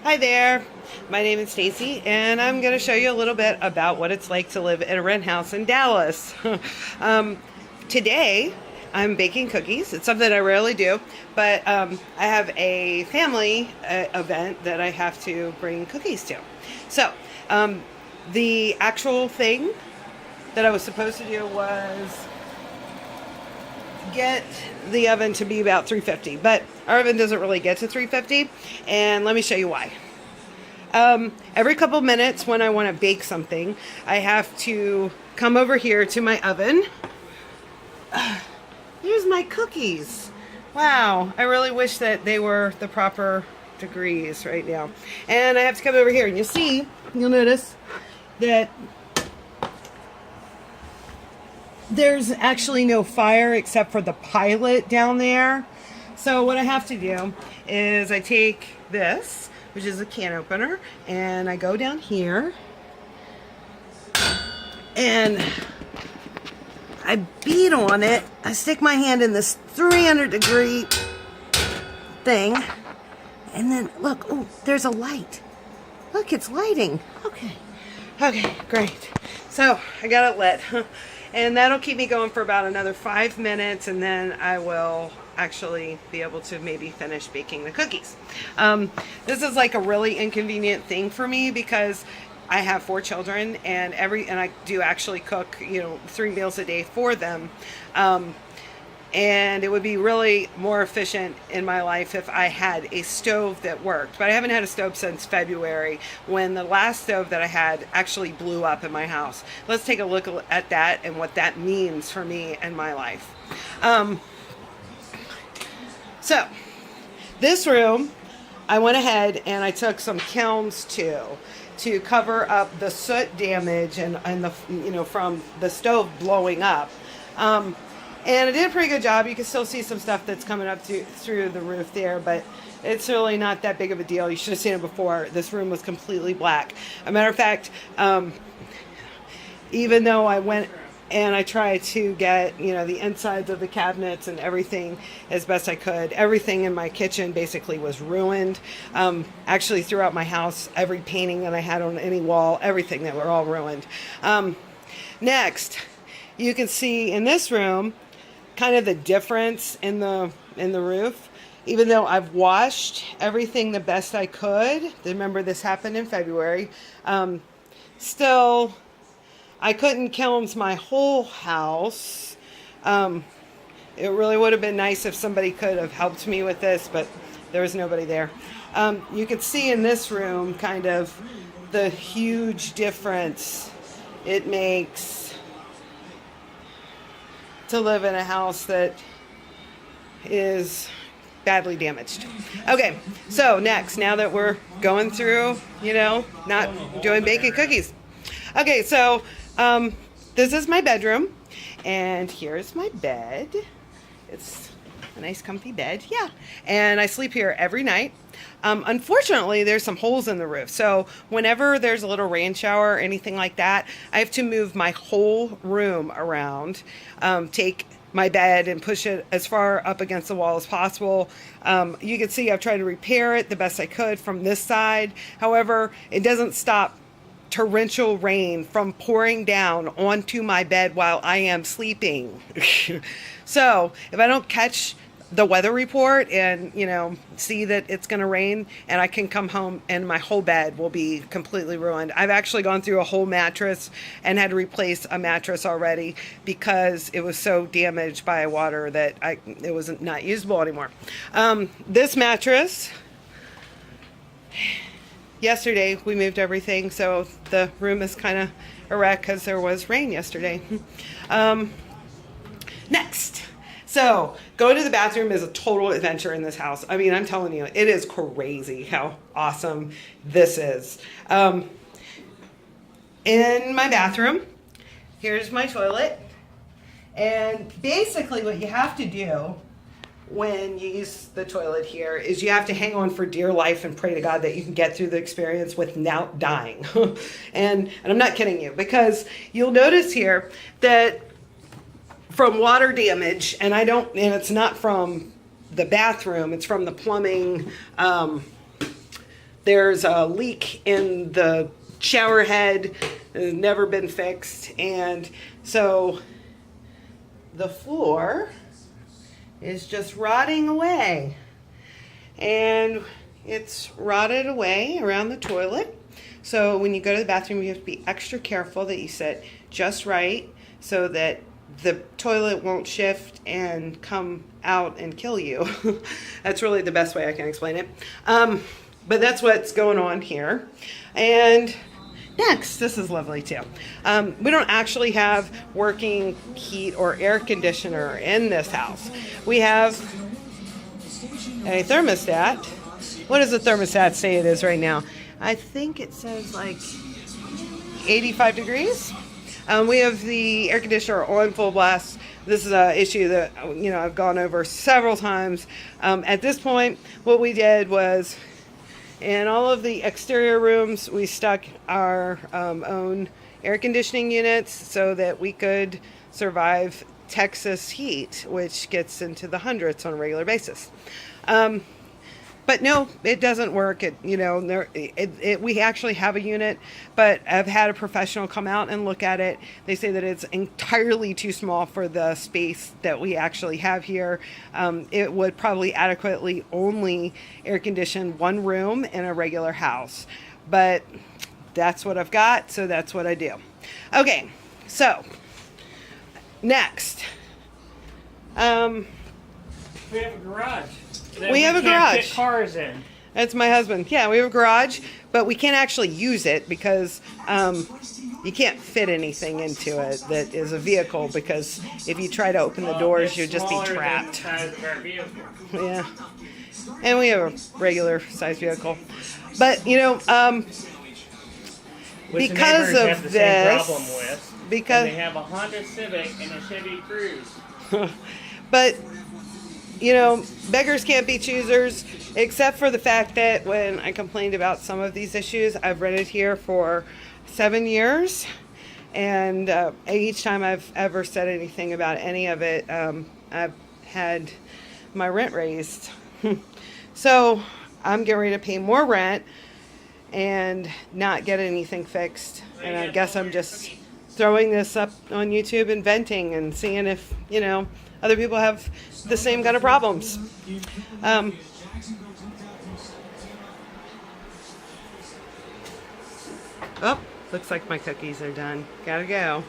Hi there, my name is Stacy, and I'm going to show you a little bit about what it's like to live in a rent house in Dallas. um, Today, I'm baking cookies. It's something I rarely do, but I have a family event that I have to bring cookies to. So, the actual thing that I was supposed to do was get the oven to be about 350, but our oven doesn't really get to 350, and let me show you why. Every couple minutes when I want to bake something, I have to come over here to my oven. Here's my cookies. Wow, I really wish that they were the proper degrees right now. And I have to come over here, and you'll notice that there's actually no fire except for the pilot down there. So what I have to do is I take this, which is a can opener, and I go down here and I beat on it. I stick my hand in this 300-degree thing, and then look, oh, there's a light. Look, it's lighting. Okay, great. So I got it lit. And that'll keep me going for about another 5 minutes, and then I will actually be able to maybe finish baking the cookies. This is like a really inconvenient thing for me because I have 4 children, and I do actually cook, 3 meals a day for them. And it would be really more efficient in my life if I had a stove that worked. But I haven't had a stove since February, when the last stove that I had actually blew up in my house. Let's take a look at that and what that means for me and my life. So this room, I went ahead and I took some Kelms to cover up the soot damage and the from the stove blowing up. And I did a pretty good job. You can still see some stuff that's coming up through the roof there, but it's really not that big of a deal. You should have seen it before. This room was completely black. As a matter of fact, even though I went and I tried to get, the insides of the cabinets and everything as best I could, everything in my kitchen basically was ruined. Actually, throughout my house, every painting that I had on any wall, everything, that were all ruined. Next, you can see in this room kind of the difference in the roof. Even though I've washed everything the best I could, remember this happened in February, still I couldn't Kelms my whole house. It really would have been nice if somebody could have helped me with this, but there was nobody there. You can see in this room kind of the huge difference it makes to live in a house that is badly damaged. Okay, so next, now that we're going through, not doing baking cookies. Okay, so this is my bedroom, and here's my bed. It's a nice comfy bed, yeah. And I sleep here every night. Unfortunately, there's some holes in the roof. So whenever there's a little rain shower or anything like that, I have to move my whole room around, take my bed and push it as far up against the wall as possible. You can see I've tried to repair it the best I could from this side. However, it doesn't stop torrential rain from pouring down onto my bed while I am sleeping. So if I don't catch the weather report and see that it's going to rain, and I can come home and my whole bed will be completely ruined. I've actually gone through a whole mattress and had to replace a mattress already because it was so damaged by water that it was not usable anymore. This mattress, yesterday we moved everything, so the room is kind of a wreck because there was rain yesterday. Next. So, going to the bathroom is a total adventure in this house. I mean, I'm telling you, it is crazy how awesome this is. In my bathroom, here's my toilet. And basically what you have to do when you use the toilet here is you have to hang on for dear life and pray to God that you can get through the experience without dying. and I'm not kidding you, because you'll notice here that from water damage, and it's not from the bathroom, it's from the plumbing There's a leak in the shower head, has never been fixed, and so the floor is just rotting away, and it's rotted away around the toilet. So when you go to the bathroom, you have to be extra careful that you sit just right so that the toilet won't shift and come out and kill you. That's really the best way I can explain it. But that's what's going on here. And next, this is lovely too. We don't actually have working heat or air conditioner in this house. We have a thermostat. What does the thermostat say it is right now? I think it says like 85 degrees. We have the air conditioner on full blast. This is an issue that, you know, I've gone over several times. At this point, what we did was, in all of the exterior rooms, we stuck our own air conditioning units so that we could survive Texas heat, which gets into the hundreds on a regular basis. But no, it doesn't work. We actually have a unit, but I've had a professional come out and look at it. They say that it's entirely too small for the space that we actually have here. It would probably adequately only air condition one room in a regular house, but that's what I've got, so that's what I do. Okay, so next. We have a garage. We have a garage. Fit cars in. That's my husband. Yeah, we have a garage, but we can't actually use it because you can't fit anything into it that is a vehicle, because if you try to open the doors, you'll just be trapped. Yeah. And we have a regular size vehicle. But, you know, because of this, because they have a Honda Civic and a Chevy Cruze. But, you know, beggars can't be choosers, except for the fact that when I complained about some of these issues, I've rented here for 7 years, and each time I've ever said anything about any of it, I've had my rent raised. So I'm getting ready to pay more rent and not get anything fixed, and I guess I'm just throwing this up on YouTube and venting and seeing if, you know, other people have the same kind of problems. Oh, looks like my cookies are done. Gotta go.